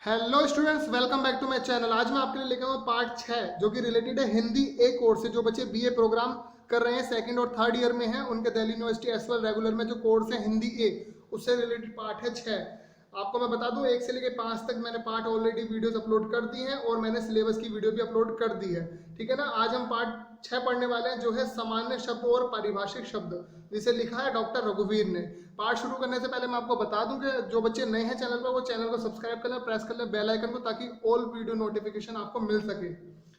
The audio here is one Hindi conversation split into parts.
Hello students, welcome back to my channel. आज मैं आपके लिए लेकर आऊँ पार्ट 6 जो कि रिलेटेड है हिंदी ए कोर्स से। जो बच्चे बीए प्रोग्राम कर रहे हैं सेकंड और थर्ड ईयर में हैं, उनके दिल्ली यूनिवर्सिटी एसवाल रेगुलर में जो कोर्स है हिंदी ए, उससे रिलेटेड पार्ट है 6। आपको मैं बता दूं 1 से लेकर 5 तक मैंने पार्ट ऑलरेडी वीडियोस अपलोड कर दी हैं और मैंने सिलेबस की वीडियो भी अपलोड कर दी है। ठीक है ना। आज हम पार्ट 6 पढ़ने वाले हैं जो है सामान्य शब्द और पारिभाषिक शब्द, जिसे लिखा है डॉक्टर रघुवीर ने। पार्ट शुरू करने से पहले मैं आपको बता दूं कि जो बच्चे नए हैं चैनल पर, वो चैनल को सब्सक्राइब कर लें, प्रेस कर लें बेल आइकन को, ताकि ऑल वीडियो नोटिफिकेशन आपको मिल सके।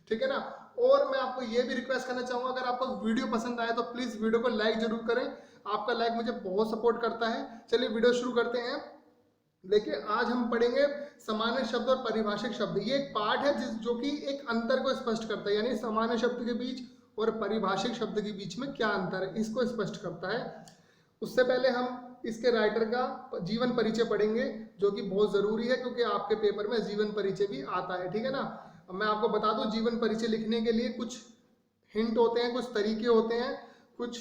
ठीक है ना। और मैं आपको ये भी रिक्वेस्ट करना चाहूंगा, अगर आपको वीडियो पसंद आए तो प्लीज वीडियो को लाइक जरूर करें। आपका लाइक मुझे बहुत सपोर्ट करता है। चलिए वीडियो शुरू करते हैं। देखिए, आज हम पढ़ेंगे सामान्य शब्द और पारिभाषिक शब्द। ये एक पार्ट है जो कि एक अंतर को स्पष्ट करता है, यानी सामान्य शब्द के बीच और पारिभाषिक शब्द के बीच में क्या अंतर है, इसको स्पष्ट करता है। उससे पहले हम इसके राइटर का जीवन परिचय पढ़ेंगे, जो कि बहुत जरूरी है क्योंकि आपके पेपर में जीवन परिचय भी आता है। ठीक है ना। अब मैं आपको बता दूं, जीवन परिचय लिखने के लिए कुछ हिंट होते हैं, कुछ तरीके होते हैं, कुछ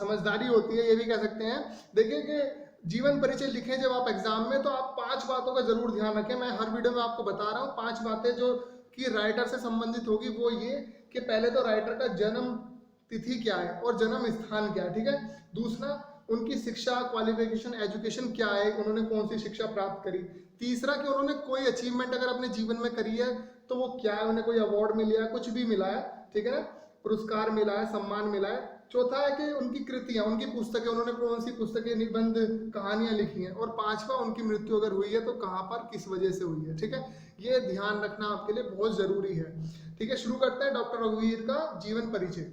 समझदारी होती है, ये भी कह सकते हैं। देखिए कि जीवन परिचय लिखें जब आप एग्जाम में, तो आप 5 बातों का जरूर ध्यान रखें। मैं हर वीडियो में आपको बता रहा हूँ 5 बातें जो कि राइटर से संबंधित होगी। वो ये कि पहले तो राइटर का जन्म तिथि क्या है और जन्म स्थान क्या है। ठीक है। दूसरा, उनकी शिक्षा, क्वालिफिकेशन, एजुकेशन क्या है, उन्होंने कौन सी शिक्षा प्राप्त करी। तीसरा, कि उन्होंने कोई अचीवमेंट अगर अपने जीवन में करी है तो वो क्या है, उन्हें कोई अवार्ड मिला है, कुछ भी मिला है। ठीक है ना, पुरस्कार मिला है, सम्मान मिला है। चौथा है कि उनकी कृतियां, उनकी पुस्तकें, उन्होंने कौन सी पुस्तकें, निबंध, कहानियां लिखी हैं। और पांचवा, उनकी मृत्यु अगर हुई है तो कहाँ पर, किस वजह से हुई है। ठीक है, ये ध्यान रखना आपके लिए बहुत जरूरी है। ठीक है, शुरू करते हैं डॉक्टर रघुवीर का जीवन परिचय।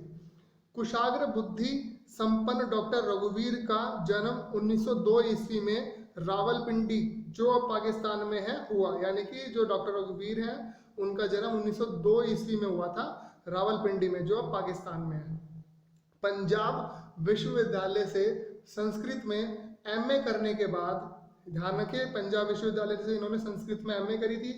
कुशाग्र बुद्धि संपन्न डॉक्टर रघुवीर का जन्म 1902 ईस्वी में रावलपिंडी, जो अब पाकिस्तान में है, हुआ। यानी कि जो डॉक्टर रघुवीर है उनका जन्म 1902 ईस्वी में हुआ था, रावलपिंडी में, जो अब पाकिस्तान में है। पंजाब विश्वविद्यालय से संस्कृत में एमए करने के बाद, ध्यान रखिए पंजाब विश्वविद्यालय से इन्होंने संस्कृत में एमए करी थी।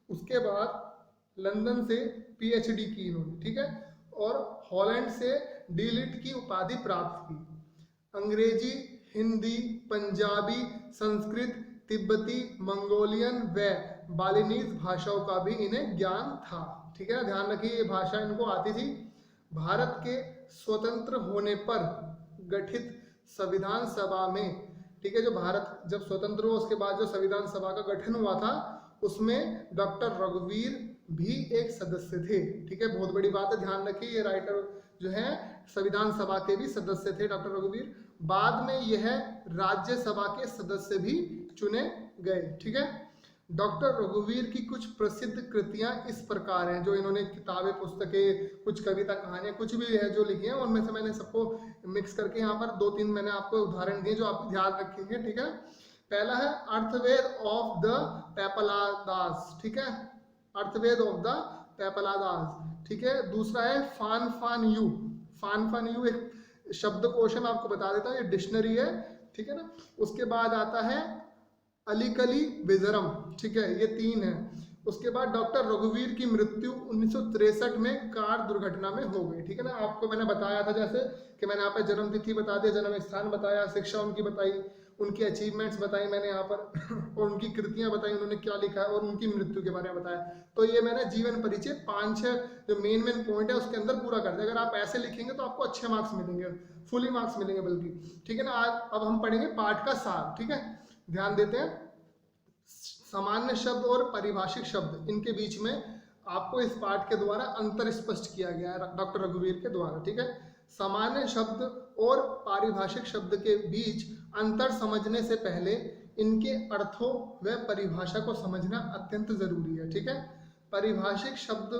उसके बाद लंदन से पीएचडी की इन्होंने। ठीक है। और हॉलैंड से डीलिट की उपाधि प्राप्त की। अंग्रेजी, हिंदी, पंजाबी, संस्कृत, तिब्बती, मंगोलियन व बालिनीज भाषाओं का भी इन्हें ज्ञान था। ठीक है, ध्यान रखिए ये भाषा इनको आती थी। भारत के स्वतंत्र होने पर गठित संविधान सभा में, ठीक है, जो भारत जब स्वतंत्र हुआ उसके बाद जो संविधान सभा का गठन हुआ था, उसमें डॉक्टर रघुवीर भी एक सदस्य थे। ठीक है, बहुत बड़ी बात है, ध्यान रखिए। ये राइटर जो है संविधान सभा के भी सदस्य थे डॉक्टर रघुवीर। बाद में यह राज्यसभा के सदस्य भी चुने गए। ठीक है। डॉक्टर रघुवीर की कुछ प्रसिद्ध कृतियां इस प्रकार हैं, जो इन्होंने किताबें, पुस्तकें, कुछ कविता, कहानियां, कुछ भी है जो लिखी हैं, उनमें से मैंने सबको मिक्स करके यहाँ पर 2-3 मैंने आपको उदाहरण दिए जो आप ध्यान रखेंगे। ठीक है। पहला है अर्थवेद ऑफ द पेपलादास। ठीक है, अर्थवेद ऑफ द पेपलादास। ठीक है। दूसरा है फान फान यू। फान फान यू एक शब्दकोश है, मैं आपको बता देता हूँ, ये डिक्शनरी है। ठीक है ना। उसके बाद आता है अलीकली विजरम। ठीक है, ये 3 है। उसके बाद डॉक्टर रघुवीर की मृत्यु 1963 में कार दुर्घटना में हो गई। ठीक है ना। आपको मैंने बताया था जैसे कि मैंने यहाँ पे जन्म तिथि बता दी, जन्म स्थान बताया, शिक्षा उनकी बताई, उनकी अचीवमेंट्स बताई मैंने यहाँ पर, और उनकी कृतियां बताई, उन्होंने क्या लिखा है, और उनकी मृत्यु के बारे में बताया। तो ये मैंने जीवन परिचय 5-6 जो मेन पॉइंट है उसके अंदर पूरा कर दिया। अगर आप ऐसे लिखेंगे तो आपको अच्छे मार्क्स मिलेंगे, फुली मार्क्स मिलेंगे बल्कि। ठीक है ना। आज अब हम पढ़ेंगे पाठ का सार। ठीक है, ध्यान देते हैं। सामान्य शब्द और पारिभाषिक शब्द, इनके बीच में आपको इस पाठ के द्वारा अंतर स्पष्ट किया गया है डॉक्टर रघुवीर के द्वारा। ठीक है। सामान्य शब्द और पारिभाषिक शब्द के बीच अंतर समझने से पहले इनके अर्थों व परिभाषा को समझना अत्यंत जरूरी है। ठीक है। पारिभाषिक शब्द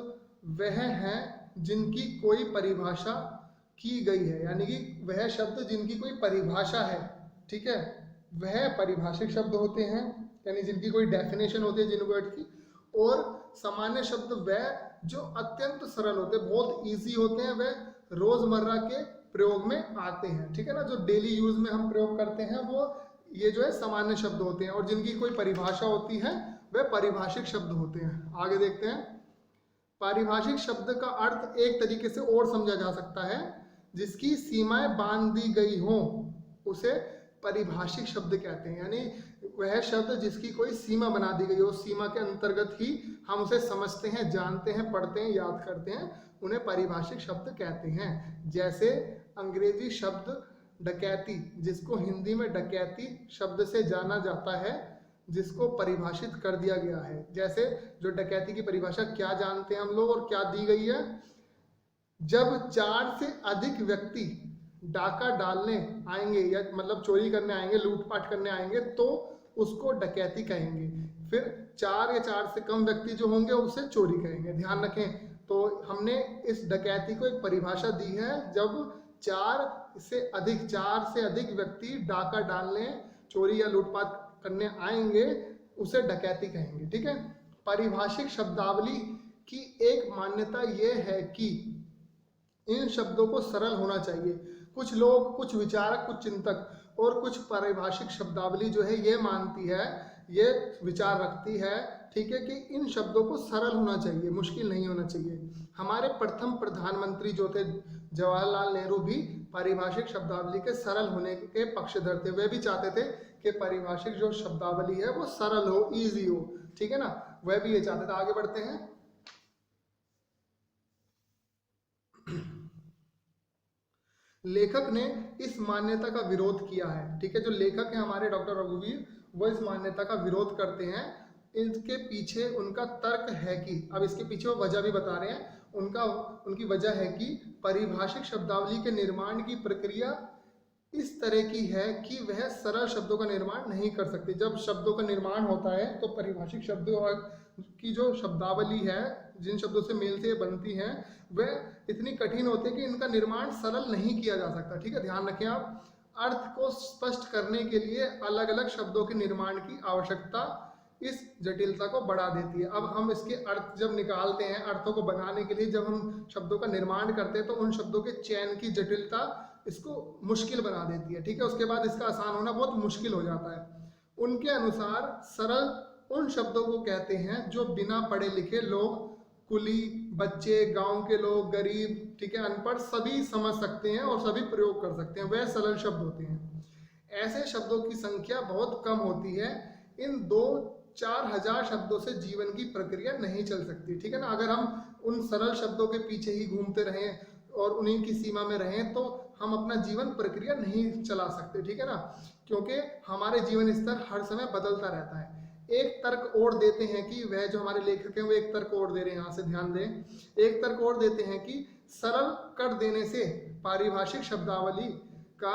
वह हैं जिनकी कोई परिभाषा की गई है, यानी कि वह शब्द जिनकी कोई परिभाषा है। ठीक है, वह पारिभाषिक शब्द होते हैं, यानी जिनकी कोई डेफिनेशन होती है जिन वर्ड की। और सामान्य शब्द वह जो अत्यंत सरल होते हैं, बहुत इजी होते हैं, वह रोजमर्रा के प्रयोग में आते हैं। ठीक है ना, जो डेली यूज में हम प्रयोग करते हैं वो ये जो है सामान्य शब्द होते हैं। और जिनकी कोई परिभाषा होती है वह पारिभाषिक शब्द होते हैं। आगे देखते हैं। पारिभाषिक शब्द का अर्थ एक तरीके से और समझा जा सकता है, जिसकी सीमाएं बांध दी गई हों उसे परिभाषिक शब्द कहते हैं, यानी वह शब्द जिसकी कोई सीमा बना दी गई हो, उस सीमा के अंतर्गत ही हम उसे समझते हैं, जानते हैं, पढ़ते हैं, याद करते हैं, उन्हें परिभाषिक शब्द कहते हैं। जैसे अंग्रेजी शब्द डकैती, जिसको हिंदी में डकैती शब्द से जाना जाता है, जिसको परिभाषित कर दिया गया है। जैसे जो डकैती की परिभाषा क्या जानते हैं हम लोग और क्या दी गई है, जब 4 से अधिक व्यक्ति डाका डालने आएंगे या मतलब चोरी करने आएंगे, लूटपाट करने आएंगे, तो उसको डकैती कहेंगे। फिर 4 या 4 से कम व्यक्ति जो होंगे उसे चोरी कहेंगे। ध्यान रखें, तो हमने इस डकैती को एक परिभाषा दी है, जब 4 से अधिक व्यक्ति डाका डालने, चोरी या लूटपाट करने आएंगे, उसे डकैती कहेंगे। ठीक है। परिभाषिक शब्दावली की एक मान्यता यह है कि इन शब्दों को सरल होना चाहिए। कुछ लोग, कुछ विचारक, कुछ चिंतक और कुछ परिभाषिक शब्दावली जो है ये मानती है, ये विचार रखती है, ठीक है, कि इन शब्दों को सरल होना चाहिए, मुश्किल नहीं होना चाहिए। हमारे प्रथम प्रधानमंत्री जो थे जवाहरलाल नेहरू भी परिभाषिक शब्दावली के सरल होने के पक्षधर थे। वे भी चाहते थे कि परिभाषिक जो शब्दावली है वो सरल हो, इजी हो। ठीक है ना, वह भी ये चाहते थे। आगे बढ़ते हैं। लेखक ने इस मान्यता का विरोध किया है। ठीक है, जो लेखक है हमारे डॉक्टर रघुवीर, वो इस मान्यता का विरोध करते हैं। इसके पीछे उनका तर्क है कि, अब इसके पीछे वो वजह भी बता रहे हैं, उनकी वजह है कि परिभाषिक शब्दावली के निर्माण की प्रक्रिया इस तरह की है कि वह सरल शब्दों का निर्माण नहीं कर सकती। जब शब्दों का निर्माण होता है तो परिभाषिक शब्दों की जो शब्दावली है, जिन शब्दों से मेल से बनती है, वह इतनी कठिन होती है कि इनका निर्माण सरल नहीं किया जा सकता। ठीक है, ध्यान रखें आप। अर्थ को स्पष्ट करने के लिए अलग अलग शब्दों के निर्माण की आवश्यकता इस जटिलता को बढ़ा देती है। अब हम इसके अर्थ जब निकालते हैं, अर्थों को बनाने के लिए जब हम शब्दों का निर्माण करते हैं, तो उन शब्दों के चयन की जटिलता इसको मुश्किल बना देती है। ठीक है, उसके बाद इसका आसान होना बहुत मुश्किल हो जाता है। उनके अनुसार सरल उन शब्दों को कहते हैं जो बिना पढ़े लिखे लोग, कुली, बच्चे, गांव के लोग, गरीब, ठीक है, अनपढ़, सभी समझ सकते हैं और सभी प्रयोग कर सकते हैं, वह सरल शब्द होते हैं। ऐसे शब्दों की संख्या बहुत कम होती है। इन 2-4 हजार शब्दों से जीवन की प्रक्रिया नहीं चल सकती। ठीक है ना, अगर हम उन सरल शब्दों के पीछे ही घूमते रहें और उन्हीं की सीमा में रहें तो हम अपना जीवन प्रक्रिया नहीं चला सकते। ठीक है ना, क्योंकि हमारे जीवन स्तर हर समय बदलता रहता है। एक तर्क और देते हैं कि वह जो हमारे लेखक हैं वो एक तर्क और दे रहे हैं, यहाँ से ध्यान दें। एक तर्क और देते हैं कि सरल कर देने से पारिभाषिक शब्दावली का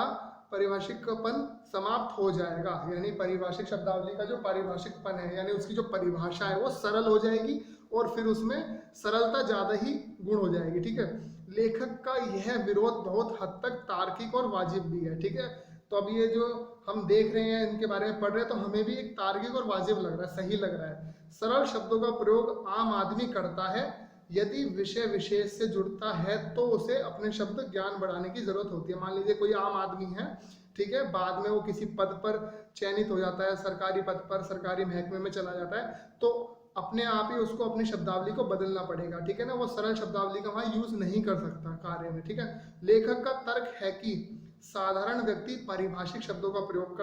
परिभाषिकपन समाप्त हो जाएगा। यानी परिभाषिक शब्दावली का जो पारिभाषिकपन है, यानी उसकी जो परिभाषा है वो सरल हो जाएगी और फिर उसमें सरलता ज़्यादा ही गुण हो जाएगी। ठीक है, लेखक का यह विरोध बहुत हद तक तार्किक और वाजिब भी है। ठीक है, तो अब ये जो हम देख रहे हैं, इनके बारे में पढ़ रहे हैं, तो हमें भी एक तार्किक और वाजिब लग रहा है, सही लग रहा है। सरल शब्दों का प्रयोग आम आदमी करता है। यदि विषय विशेष से जुड़ता है तो उसे अपने शब्द ज्ञान बढ़ाने की जरूरत होती है। मान लीजिए कोई आम आदमी है, ठीक है, बाद में वो किसी पद पर चयनित हो जाता है, सरकारी पद पर, सरकारी महकमे में चला जाता है, तो अपने आप ही उसको अपनी शब्दावली को बदलना पड़ेगा। ठीक है ना, वो सरल शब्दावली का वहाँ यूज नहीं कर सकता कार्य में। ठीक है, लेखक का तर्क है कि साधारण व्यक्ति पारिभाषिक शब्दों का प्रयोग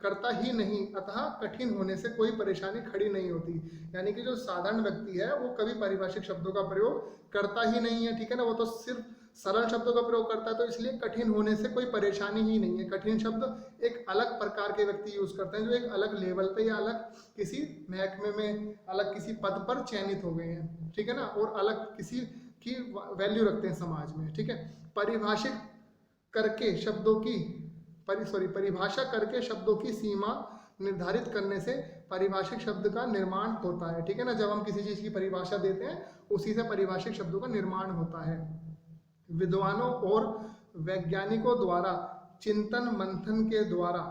करता ही नहीं, अतः कठिन होने से कोई परेशानी खड़ी नहीं होती। यानी कि जो साधारण व्यक्ति है वो कभी पारिभाषिक शब्दों का प्रयोग करता ही नहीं है। ठीक है ना, वो तो सिर्फ सरल शब्दों का प्रयोग करता है, तो इसलिए कठिन होने से कोई परेशानी ही नहीं है। कठिन शब्द एक अलग प्रकार के व्यक्ति यूज करते हैं जो एक अलग लेवल पे या अलग किसी महकमे में, अलग किसी पद पर चयनित हो गए हैं। ठीक है ना, और अलग किसी की वैल्यू रखते हैं समाज में। ठीक है, परिभाषा करके शब्दों की सीमा निर्धारित करने से पारिभाषिक शब्द का निर्माण होता है। ठीक है ना, जब हम किसी चीज की परिभाषा देते हैं उसी से पारिभाषिक शब्दों का निर्माण होता है। विद्वानों और वैज्ञानिकों द्वारा चिंतन मंथन के द्वारा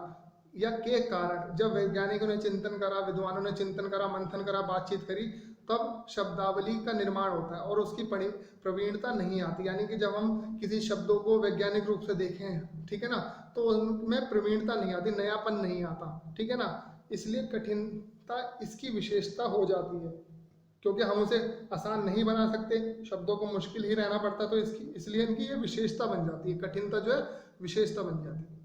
या के कारण, जब वैज्ञानिकों ने चिंतन करा, विद्वानों ने चिंतन करा, मंथन करा, बातचीत करी, तब शब्दावली का निर्माण होता है और उसकी प्रवीणता नहीं आती। यानी कि जब हम किसी शब्दों को वैज्ञानिक रूप से देखें, ठीक है ना, तो उनमें प्रवीणता नहीं आती, नयापन नहीं आता। ठीक है ना, इसलिए कठिनता इसकी विशेषता हो जाती है, क्योंकि हम उसे आसान नहीं बना सकते, शब्दों को मुश्किल ही रहना पड़ता, तो इसलिए इनकी ये विशेषता बन जाती है। कठिनता जो है विशेषता बन जाती है।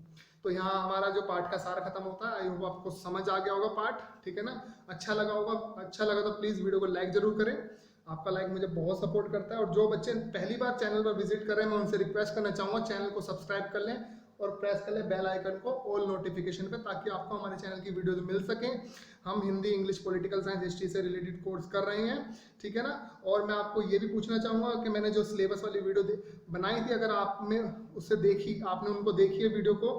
तो यहाँ हमारा जो पाठ का सार खत्म होता है। आई होप आपको समझ आ गया होगा पाठ, ठीक है ना। अच्छा लगा होगा, अच्छा लगा तो प्लीज़ वीडियो को लाइक जरूर करें, आपका लाइक मुझे बहुत सपोर्ट करता है। और जो बच्चे पहली बार चैनल पर विजिट कर रहे हैं, मैं उनसे रिक्वेस्ट करना चाहूँगा चैनल को सब्सक्राइब कर लें और प्रेस कर लें बेल आइकन को ऑल नोटिफिकेशन पे, ताकि आपको हमारे चैनल की वीडियोस मिल सकें। हम Hindi, English, political science, history से रिलेटेड कोर्स कर रहे हैं, ठीक है ना। और मैं आपको ये भी पूछना चाहूँगा कि मैंने जो सिलेबस वाली वीडियो बनाई थी, अगर आपने उससे देखी, आपने उनको देखी है वीडियो को,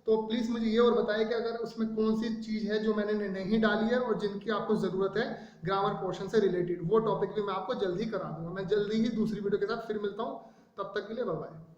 तो प्लीज़ मुझे ये और बताइए कि अगर उसमें कौन सी चीज़ है जो मैंने नहीं डाली है और जिनकी आपको ज़रूरत है ग्रामर पोर्शन से रिलेटेड। वो टॉपिक भी मैं आपको जल्दी करा दूंगा। मैं जल्दी ही दूसरी वीडियो के साथ फिर मिलता हूँ, तब तक के लिए बाय बाय।